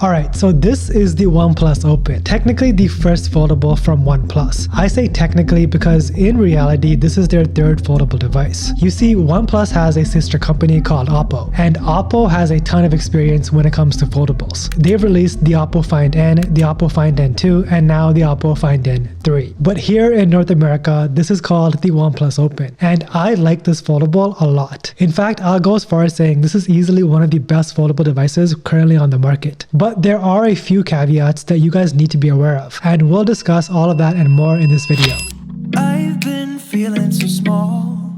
Alright, so this is the Oneplus Open, technically the first foldable from Oneplus. I say technically because in reality, this is their third foldable device. You see, Oneplus has a sister company called Oppo, and Oppo has a ton of experience when it comes to foldables. They've released the Oppo Find N, the Oppo Find N2, and now the Oppo Find N3. But here in North America, this is called the Oneplus Open, and I like this foldable a lot. In fact, I'll go as far as saying this is easily one of the best foldable devices currently on the market. But there are a few caveats that you guys need to be aware of, and we'll discuss all of that and more in this video. I've been feeling so small.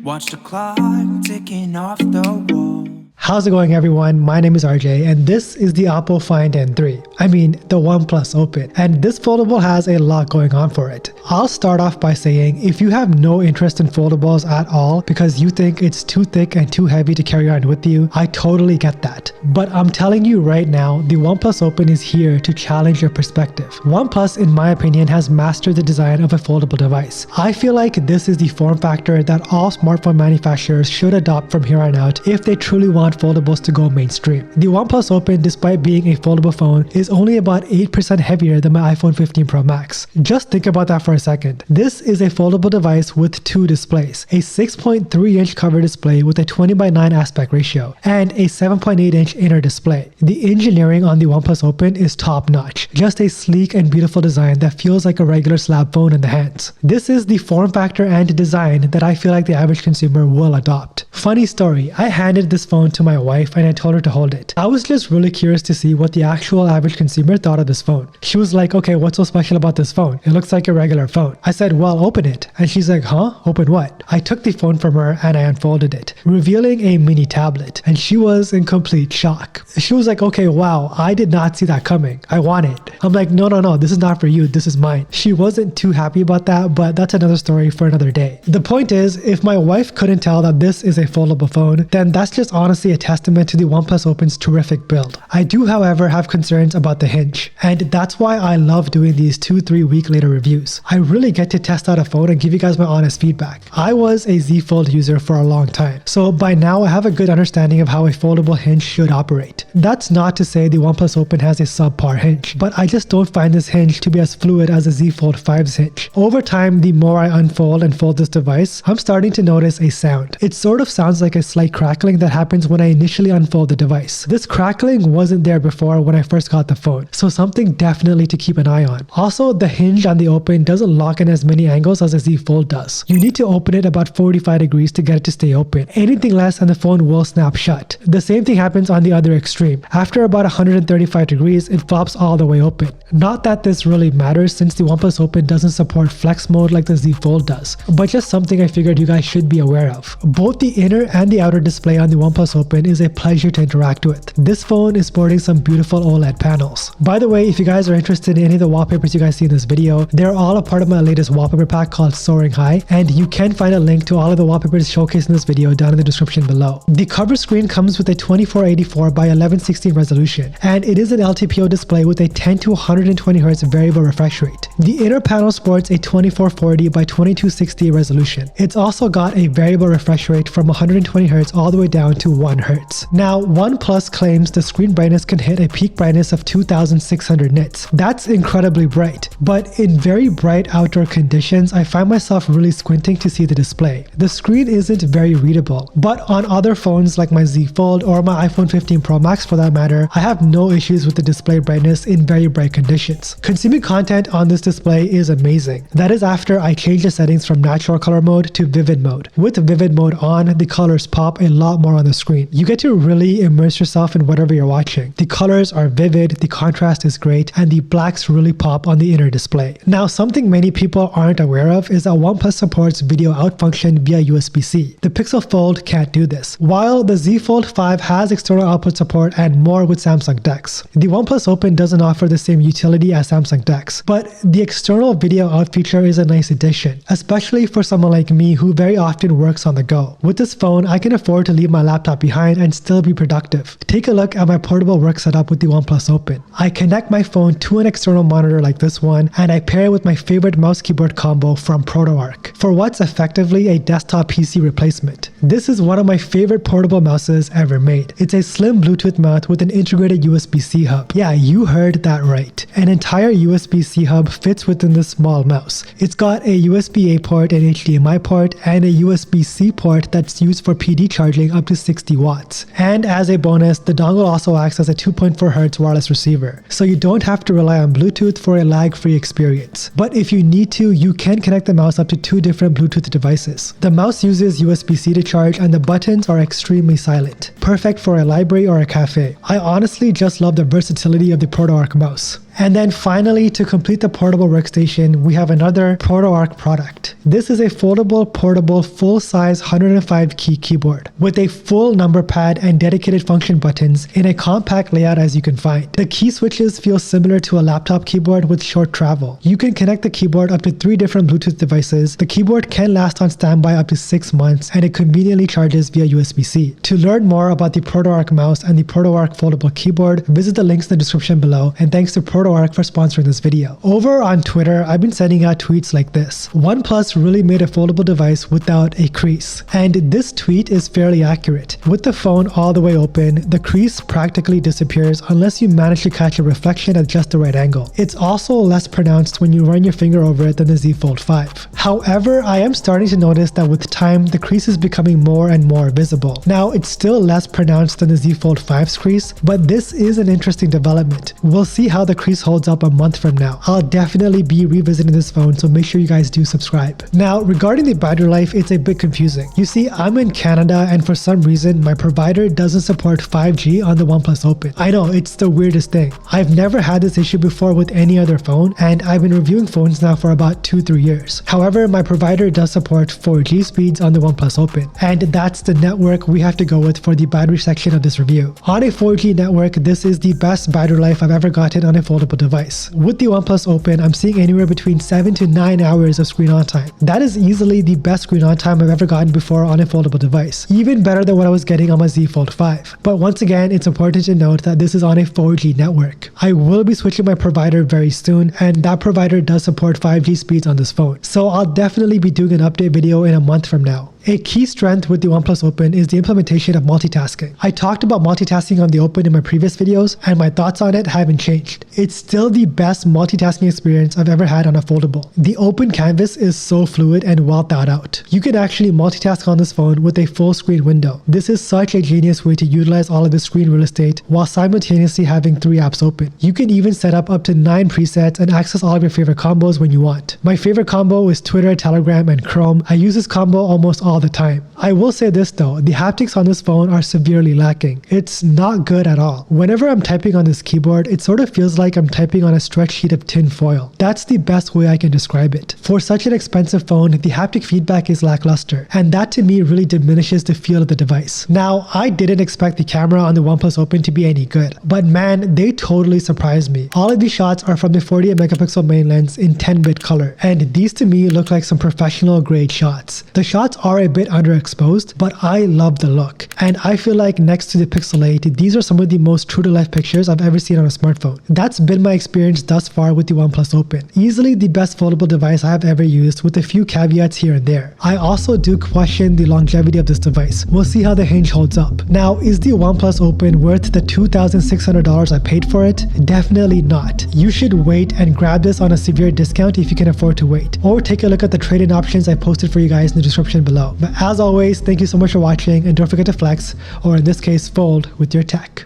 Watch the clock ticking off the wall. How's it going, everyone? My name is RJ, and this is the Oppo Find N3. I mean, the Oneplus Open. And this foldable has a lot going on for it. I'll start off by saying, if you have no interest in foldables at all because you think it's too thick and too heavy to carry around with you, I totally get that. But I'm telling you right now, the Oneplus Open is here to challenge your perspective. OnePlus, in my opinion, has mastered the design of a foldable device. I feel like this is the form factor that all smartphone manufacturers should adopt from here on out if they truly want foldables to go mainstream. The Oneplus Open, despite being a foldable phone, is only about 8% heavier than my iPhone 15 Pro Max. Just think about that for a second. This is a foldable device with two displays, a 6.3-inch cover display with a 20:9 aspect ratio, and a 7.8-inch inner display. The engineering on the Oneplus Open is top-notch, just a sleek and beautiful design that feels like a regular slab phone in the hands. This is the form factor and design that I feel like the average consumer will adopt. Funny story, I handed this phone to my wife and I told her to hold it. I was just really curious to see what the actual average consumer thought of this phone. She was like, okay, what's so special about this phone? It looks like a regular phone. I said, well, open it. And she's like, huh? Open what? I took the phone from her and I unfolded it, revealing a mini tablet. And she was in complete shock. She was like, okay, wow, I did not see that coming. I want it. I'm like, no, this is not for you. This is mine. She wasn't too happy about that, but that's another story for another day. The point is, if my wife couldn't tell that this is a foldable phone, then that's just honestly a testament to the Oneplus Open's terrific build. I do, however, have concerns about the hinge, and that's why I love doing these 2-3 week later reviews. I really get to test out a phone and give you guys my honest feedback. I was a Z Fold user for a long time, so by now I have a good understanding of how a foldable hinge should operate. That's not to say the Oneplus Open has a subpar hinge, but I just don't find this hinge to be as fluid as a Z Fold 5's hinge. Over time, the more I unfold and fold this device, I'm starting to notice a sound. It sort of sounds like a slight crackling that happens when I initially unfold the device. This crackling wasn't there before when I first got the phone, so something definitely to keep an eye on. Also, the hinge on the Open doesn't lock in as many angles as a Z Fold does. You need to open it about 45 degrees to get it to stay open. Anything less and the phone will snap shut. The same thing happens on the other extreme. After about 135 degrees, it flops all the way open. Not that this really matters since the Oneplus Open doesn't support flex mode like the Z Fold does, but just something I figured you guys should be aware of. Both the inner and the outer display on the Oneplus Open is a pleasure to interact with. This phone is sporting some beautiful OLED panels. By the way, if you guys are interested in any of the wallpapers you guys see in this video, they're all a part of my latest wallpaper pack called Soaring High, and you can find a link to all of the wallpapers showcased in this video down in the description below. The cover screen comes with a 2480x by 1116 resolution, and it is an LTPO display with a 10 to 120 Hz variable refresh rate. The inner panel sports a 2440 by 2260 resolution. It's also got a variable refresh rate from 120 Hz all the way down to 1 Hz. Now, OnePlus claims the screen brightness can hit a peak brightness of 2600 nits. That's incredibly bright, but in very bright outdoor conditions, I find myself really squinting to see the display. The screen isn't very readable, but on other phones like my Z Fold or my iPhone 15 Pro Max for that matter, I have no issues with the display brightness in very bright conditions. Consuming content on this display is amazing. That is after I changed the settings from natural color mode to vivid mode. With vivid mode on, the colors pop a lot more on the screen. You get to really immerse yourself in whatever you're watching. The colors are vivid, the contrast is great, and the blacks really pop on the inner display. Now, something many people aren't aware of is that OnePlus supports video out function via USB-C. The Pixel Fold can't do this. While the Z Fold 5 has external output support and more with Samsung DeX, the OnePlus Open doesn't offer the same utility as Samsung DeX, but the external video out feature is a nice addition, especially for someone like me who very often works on the go. With this phone, I can afford to leave my laptop behind behind and still be productive. Take a look at my portable work setup with the Oneplus Open. I connect my phone to an external monitor like this one, and I pair it with my favorite mouse keyboard combo from ProtoArc for what's effectively a desktop PC replacement. This is one of my favorite portable mouses ever made. It's a slim Bluetooth mount with an integrated USB-C hub. Yeah, you heard that right. An entire USB-C hub fits within this small mouse. It's got a USB-A port, an HDMI port, and a USB-C port that's used for PD charging up to 60 watts. And as a bonus, the dongle also acts as a 2.4 Hz wireless receiver, so you don't have to rely on Bluetooth for a lag-free experience. But if you need to, you can connect the mouse up to 2 different Bluetooth devices. The mouse uses USB-C to charge, and the buttons are extremely silent, perfect for a library or a cafe. I honestly just love the versatility of the ProtoArc mouse. And then finally, to complete the portable workstation, we have another ProtoArc product. This is a foldable, portable, full-size 105 key keyboard with a full number pad and dedicated function buttons in a compact layout as you can find. The key switches feel similar to a laptop keyboard with short travel. You can connect the keyboard up to 3 different Bluetooth devices. The keyboard can last on standby up to 6 months, and it conveniently charges via USB-C. To learn more about the ProtoArc mouse and the ProtoArc foldable keyboard, visit the links in the description below, and thanks to ProtoArc for sponsoring this video. Over on Twitter, I've been sending out tweets like this: OnePlus really made a foldable device without a crease. And this tweet is fairly accurate. With the phone all the way open, the crease practically disappears unless you manage to catch a reflection at just the right angle. It's also less pronounced when you run your finger over it than the Z Fold 5. However, I am starting to notice that with time, the crease is becoming more and more visible. Now, it's still less pronounced than the Z Fold 5's crease, but this is an interesting development. We'll see how the crease holds up a month from now. I'll definitely be revisiting this phone, so make sure you guys do subscribe. Now, regarding the battery life, it's a bit confusing. You see, I'm in Canada, and for some reason, my provider doesn't support 5G on the OnePlus Open. I know, it's the weirdest thing. I've never had this issue before with any other phone, and I've been reviewing phones now for about 2-3 years. However, my provider does support 4G speeds on the OnePlus Open, and that's the network we have to go with for the battery section of this review. On a 4G network, this is the best battery life I've ever gotten on a foldable device. With the OnePlus Open, I'm seeing anywhere between 7 to 9 hours of screen on time. That is easily the best screen on time I've ever gotten before on a foldable device, even better than what I was getting on my Z Fold 5. But once again, it's important to note that this is on a 4G network. I will be switching my provider very soon, and that provider does support 5G speeds on this phone, so I'll definitely be doing an update video in a month from now. A key strength with the OnePlus Open is the implementation of multitasking. I talked about multitasking on the Open in my previous videos, and my thoughts on it haven't changed. It's still the best multitasking experience I've ever had on a foldable. The Open canvas is so fluid and well thought out. You can actually multitask on this phone with a full screen window. This is such a genius way to utilize all of the screen real estate while simultaneously having 3 apps open. You can even set up to 9 presets and access all of your favorite combos when you want. My favorite combo is Twitter, Telegram, and Chrome. I use this combo almost all the time. I will say this though, the haptics on this phone are severely lacking. It's not good at all. Whenever I'm typing on this keyboard, it sort of feels like I'm typing on a stretched sheet of tin foil. That's the best way I can describe it. For such an expensive phone, the haptic feedback is lackluster, and that to me really diminishes the feel of the device. Now, I didn't expect the camera on the OnePlus Open to be any good, but man, they totally surprised me. All of these shots are from the 48 megapixel main lens in 10-bit color, and these to me look like some professional grade shots. The shots are a bit underexposed, but I love the look, and I feel like next to the Pixel 8, these are some of the most true to life pictures I've ever seen on a smartphone. That's been my experience thus far with the OnePlus Open. Easily the best foldable device I have ever used, with a few caveats here and there. I also do question the longevity of this device. We'll see how the Hinge holds up. Now, is the OnePlus Open worth the $2,600 I paid for it? Definitely not. You should wait and grab this on a severe discount if you can afford to wait, or take a look at the trade-in options I posted for you guys in the description below. But as always, thank you so much for watching, and don't forget to flex, or in this case, fold with your tech.